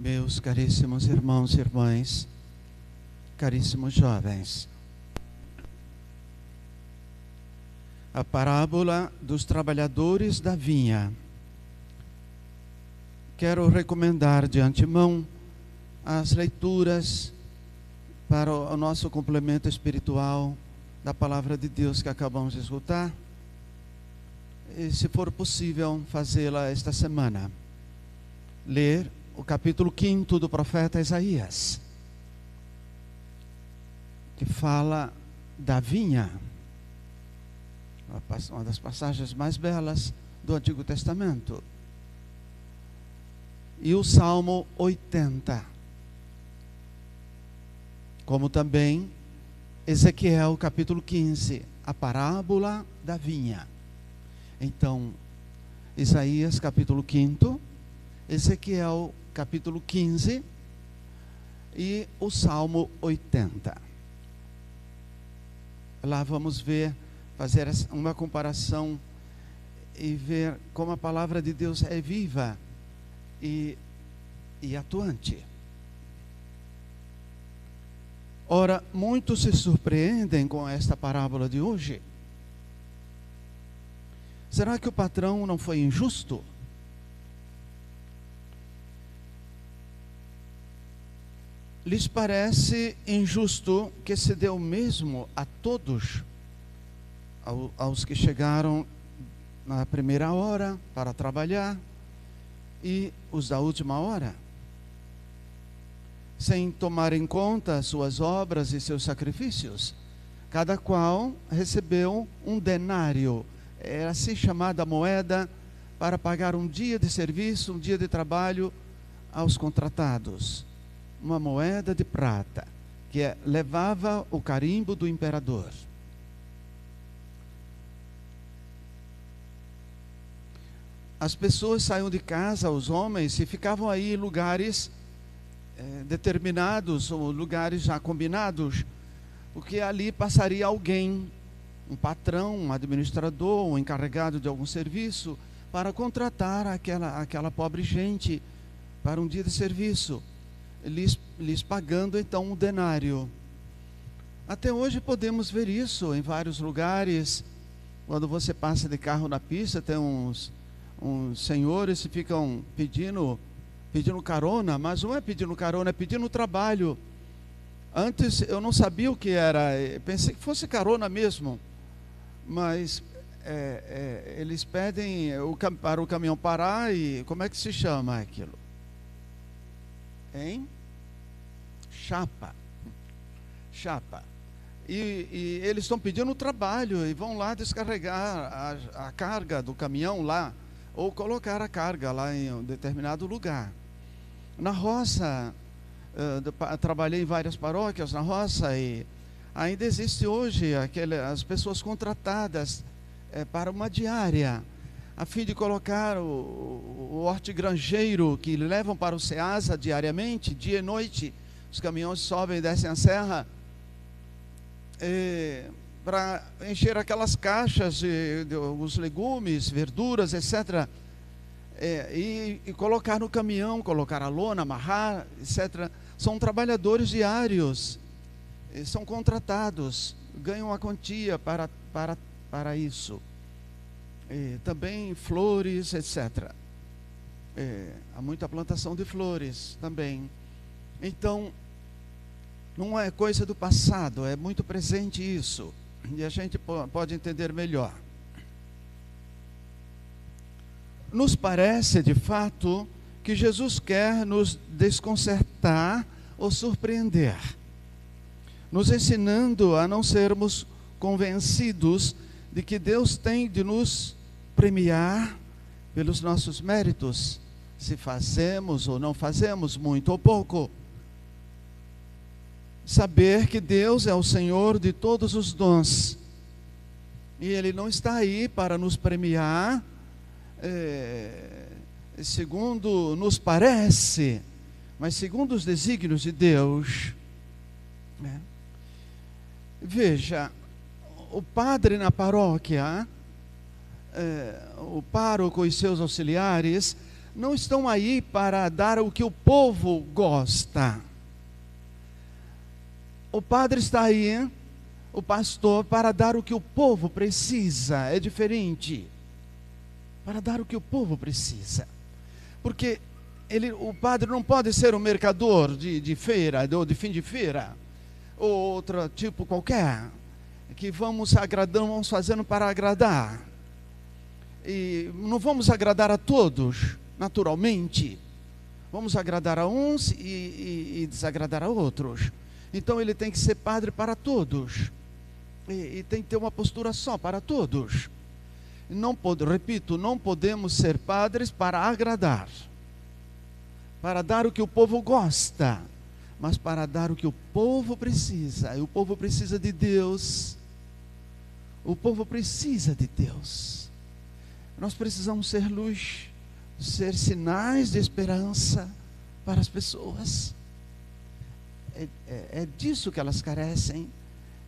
Meus caríssimos irmãos e irmãs, caríssimos jovens, a parábola dos trabalhadores da vinha. Quero recomendar de antemão as leituras para o nosso complemento espiritual da palavra de Deus que acabamos de escutar, e, se for possível, fazê-la esta semana. Ler o capítulo 5 do profeta Isaías, que fala da vinha, uma das passagens mais belas do Antigo Testamento, e o Salmo 80, como também Ezequiel capítulo 15, a parábola da vinha. Então, Isaías capítulo 5, Ezequiel capítulo 15 e o Salmo 80. Lá vamos ver, fazer uma comparação e ver como a palavra de Deus é viva e atuante. Ora, muitos se surpreendem com esta parábola de hoje. Será que o patrão não foi injusto? Lhes parece injusto que se deu mesmo a todos, aos que chegaram na primeira hora para trabalhar e os da última hora, sem tomar em conta suas obras e seus sacrifícios? Cada qual recebeu um denário, era assim chamada moeda, para pagar um dia de serviço, um dia de trabalho aos contratados. Uma moeda de prata, que levava o carimbo do imperador. As pessoas saíam de casa, os homens, e ficavam aí em lugares determinados, ou lugares já combinados, porque ali passaria alguém, um patrão, um administrador, um encarregado de algum serviço, para contratar aquela pobre gente para um dia de serviço, lhes pagando então um denário. Até hoje podemos ver isso em vários lugares. Quando você passa de carro na pista, tem uns senhores que ficam pedindo carona, mas não é pedindo carona, é pedindo trabalho. Antes eu não sabia o que era, pensei que fosse carona mesmo, mas eles pedem para o caminhão parar. E como é que se chama aquilo? Hein? Chapa. E eles estão pedindo trabalho e vão lá descarregar a carga do caminhão lá, ou colocar a carga lá em um determinado lugar. Na roça, trabalhei em várias paróquias na roça, e ainda existe hoje as pessoas contratadas para uma diária, a fim de colocar o hortigranjeiro que levam para o Ceasa diariamente, dia e noite. Os caminhões sobem e descem a serra para encher aquelas caixas de os legumes, verduras, etc. E colocar no caminhão, colocar a lona, amarrar, etc. São trabalhadores diários, são contratados, ganham uma quantia para isso. Também flores, etc. Há muita plantação de flores também. Então, não é coisa do passado, é muito presente isso, e a gente pode entender melhor. Nos parece, de fato, que Jesus quer nos desconcertar ou surpreender, nos ensinando a não sermos convencidos de que Deus tem de nos premiar pelos nossos méritos, se fazemos ou não fazemos, muito ou pouco. Saber que Deus é o Senhor de todos os dons, e Ele não está aí para nos premiar segundo nos parece, mas segundo os desígnios de Deus, né? Veja, o padre na paróquia, o pároco e seus auxiliares não estão aí para dar o que o povo gosta. O padre está aí, o pastor, para dar o que o povo precisa. É diferente. Para dar o que o povo precisa. Porque o padre não pode ser um mercador de feira, ou de fim de feira, ou outro tipo qualquer, que vamos agradando, vamos fazendo para agradar. E não vamos agradar a todos, naturalmente. Vamos agradar a uns e desagradar a outros. Então ele tem que ser padre para todos. E tem que ter uma postura só para todos. Repito, não podemos ser padres para agradar, para dar o que o povo gosta, mas para dar o que o povo precisa. E o povo precisa de Deus. O povo precisa de Deus. Nós precisamos ser luz, ser sinais de esperança para as pessoas. É disso que elas carecem,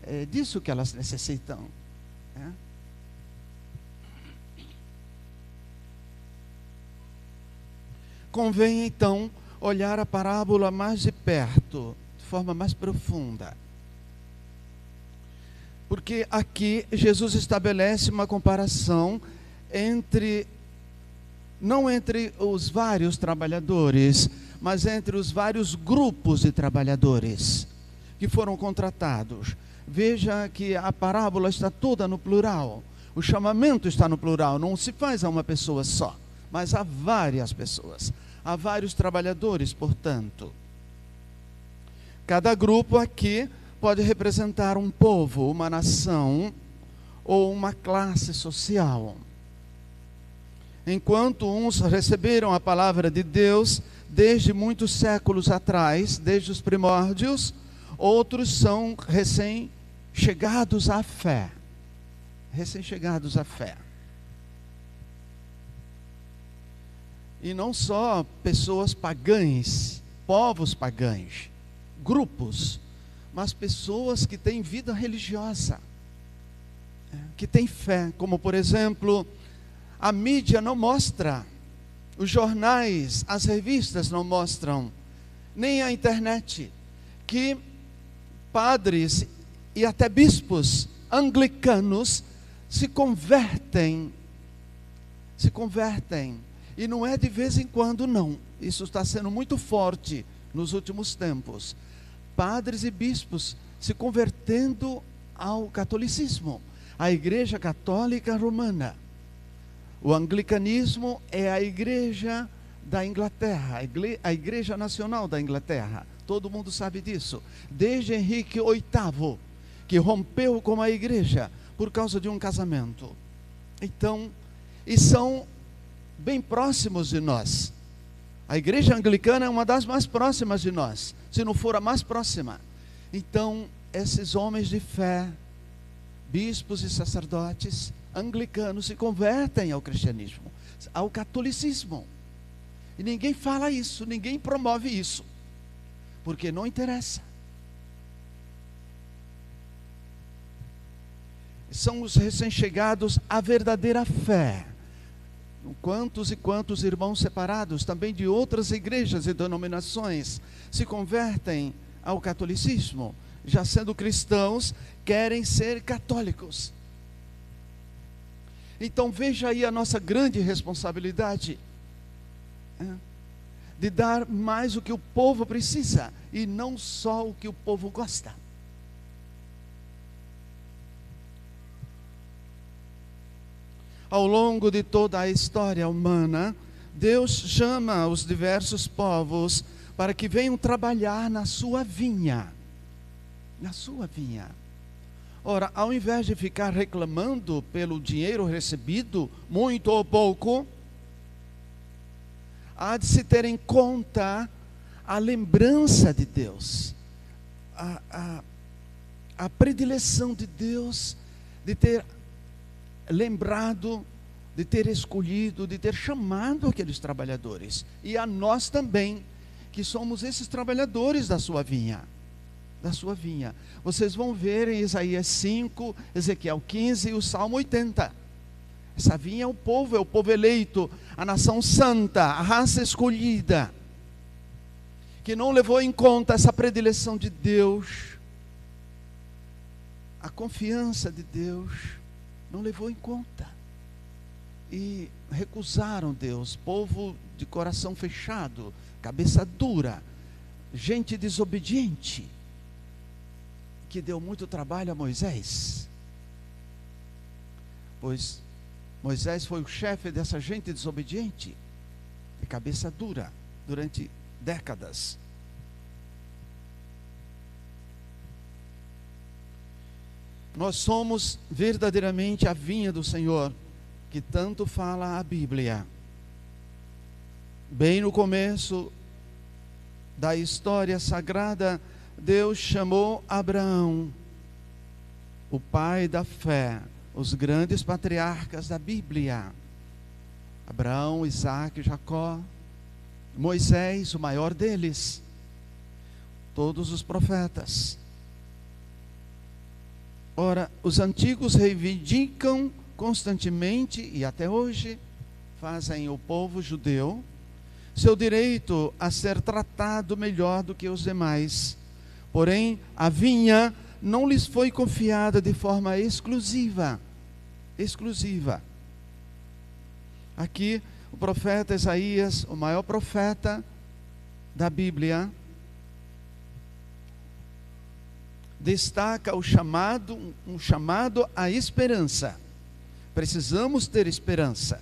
é disso que elas necessitam. Convém então olhar a parábola mais de perto, de forma mais profunda. Porque aqui Jesus estabelece uma comparação não entre os vários trabalhadores, mas entre os vários grupos de trabalhadores que foram contratados. Veja que a parábola está toda no plural. O chamamento está no plural, não se faz a uma pessoa só, mas a várias pessoas, a vários trabalhadores, portanto. Cada grupo aqui pode representar um povo, uma nação ou uma classe social. Enquanto uns receberam a palavra de Deus desde muitos séculos atrás, desde os primórdios, outros são recém-chegados à fé. Recém-chegados à fé. E não só pessoas pagãs, povos pagãos, grupos, mas pessoas que têm vida religiosa, que têm fé, como por exemplo, a mídia não mostra, os jornais, as revistas não mostram, nem a internet, que padres e até bispos anglicanos se convertem, e não é de vez em quando não, isso está sendo muito forte nos últimos tempos, padres e bispos se convertendo ao catolicismo, à Igreja Católica Romana. O anglicanismo é a igreja da Inglaterra, a igreja nacional da Inglaterra, todo mundo sabe disso, desde Henrique VIII, que rompeu com a igreja por causa de um casamento. Então, e são bem próximos de nós. A igreja anglicana é uma das mais próximas de nós, se não for a mais próxima. Então, esses homens de fé, bispos e sacerdotes anglicanos se convertem ao cristianismo, ao catolicismo. E ninguém fala isso, ninguém promove isso, porque não interessa. São os recém-chegados à verdadeira fé. Quantos e quantos irmãos separados, também de outras igrejas e denominações, se convertem ao catolicismo, já sendo cristãos, querem ser católicos. Então veja aí a nossa grande responsabilidade, de dar mais o que o povo precisa, e não só o que o povo gosta. Ao longo de toda a história humana, Deus chama os diversos povos para que venham trabalhar na sua vinha. Na sua vinha. Ora, ao invés de ficar reclamando pelo dinheiro recebido, muito ou pouco, há de se ter em conta a lembrança de Deus, a predileção de Deus, de ter lembrado, de ter escolhido, de ter chamado aqueles trabalhadores, e a nós também, que somos esses trabalhadores da sua vinha. Da sua vinha. Vocês vão ver em Isaías 5, Ezequiel 15 e o Salmo 80. Essa vinha é o povo eleito, a nação santa, a raça escolhida, que não levou em conta essa predileção de Deus, a confiança de Deus, não levou em conta. E recusaram Deus, povo de coração fechado, cabeça dura, gente desobediente, que deu muito trabalho a Moisés, pois Moisés foi o chefe dessa gente desobediente, de cabeça dura, durante décadas. Nós somos verdadeiramente a vinha do Senhor, que tanto fala a Bíblia. Bem no começo da história sagrada, Deus chamou Abraão, o pai da fé, os grandes patriarcas da Bíblia. Abraão, Isaac, Jacó, Moisés, o maior deles, todos os profetas. Ora, os antigos reivindicam constantemente, e até hoje fazem o povo judeu, seu direito a ser tratado melhor do que os demais. Porém, a vinha não lhes foi confiada de forma exclusiva. Aqui, o profeta Isaías, o maior profeta da Bíblia, destaca um chamado à esperança. Precisamos ter esperança.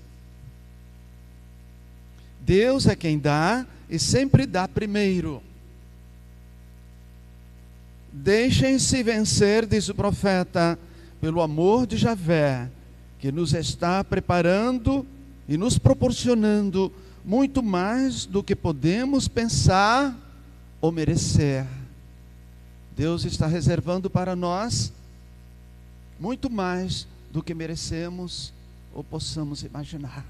Deus é quem dá e sempre dá primeiro. Deixem-se vencer, diz o profeta, pelo amor de Javé, que nos está preparando e nos proporcionando muito mais do que podemos pensar ou merecer. Deus está reservando para nós muito mais do que merecemos ou possamos imaginar.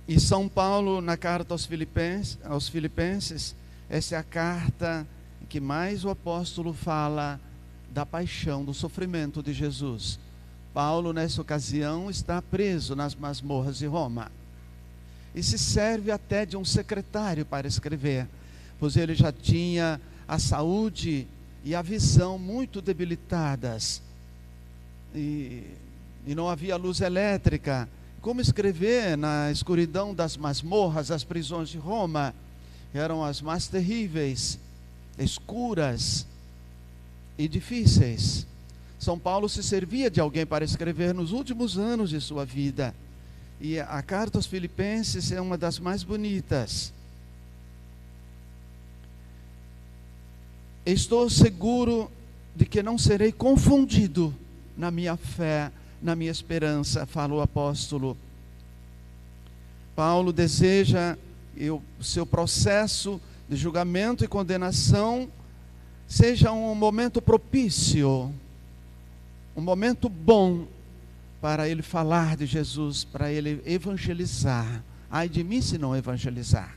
E São Paulo, na carta aos Filipenses, essa é a carta em que mais o apóstolo fala da paixão, do sofrimento de Jesus. Paulo, nessa ocasião, está preso nas masmorras de Roma. E se serve até de um secretário para escrever, pois ele já tinha a saúde e a visão muito debilitadas. E não havia luz elétrica. Como escrever na escuridão das masmorras, as prisões de Roma? Eram as mais terríveis, escuras e difíceis. São Paulo se servia de alguém para escrever nos últimos anos de sua vida. E a carta aos Filipenses é uma das mais bonitas. Estou seguro de que não serei confundido na minha fé, na minha esperança, fala o apóstolo. Paulo deseja que o seu processo de julgamento e condenação seja um momento propício, um momento bom para ele falar de Jesus, para ele evangelizar. Ai de mim se não evangelizar.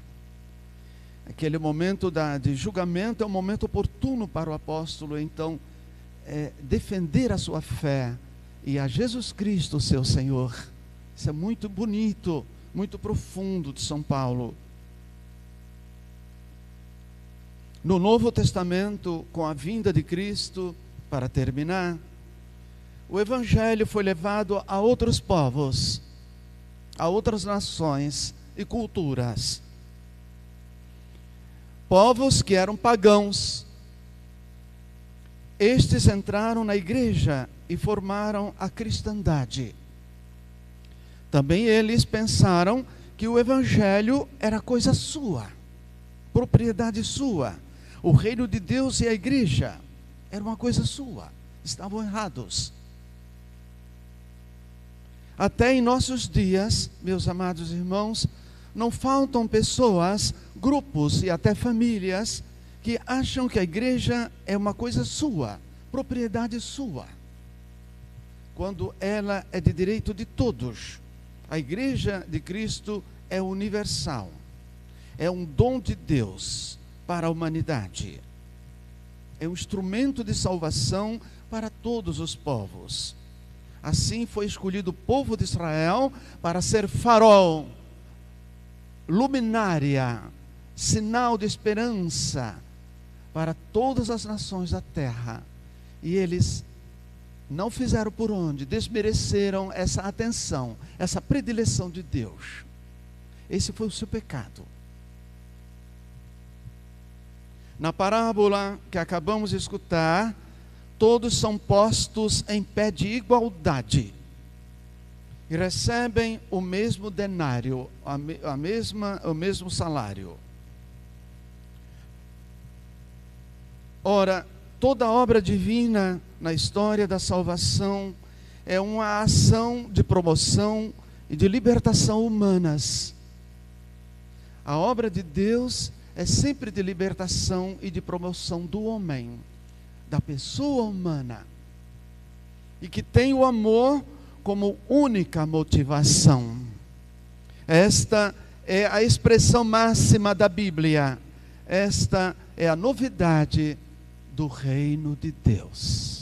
Aquele momento de julgamento é um momento oportuno para o apóstolo, então, defender a sua fé e a Jesus Cristo, seu Senhor. Isso é muito bonito, muito profundo de São Paulo. No Novo Testamento, com a vinda de Cristo, para terminar, o Evangelho foi levado a outros povos, a outras nações e culturas. Povos que eram pagãos. Estes entraram na igreja e formaram a cristandade. Também eles pensaram que o Evangelho era coisa sua, propriedade sua. O reino de Deus e a igreja era uma coisa sua. Estavam errados. Até em nossos dias, meus amados irmãos, não faltam pessoas, grupos e até famílias que acham que a igreja é uma coisa sua, propriedade sua, quando ela é de direito de todos. A igreja de Cristo é universal, é um dom de Deus para a humanidade. é um instrumento de salvação para todos os povos. Assim foi escolhido o povo de Israel para ser farol, luminária, sinal de esperança para todas as nações da terra. E eles não fizeram por onde, desmereceram essa atenção, essa predileção de Deus. Esse foi o seu pecado. Na parábola que acabamos de escutar, todos são postos em pé de igualdade e recebem o mesmo denário, o mesmo salário. Ora, toda obra divina na história da salvação é uma ação de promoção e de libertação humanas. A obra de Deus é sempre de libertação e de promoção do homem, da pessoa humana, e que tem o amor como única motivação. Esta é a expressão máxima da Bíblia. Esta é a novidade do reino de Deus.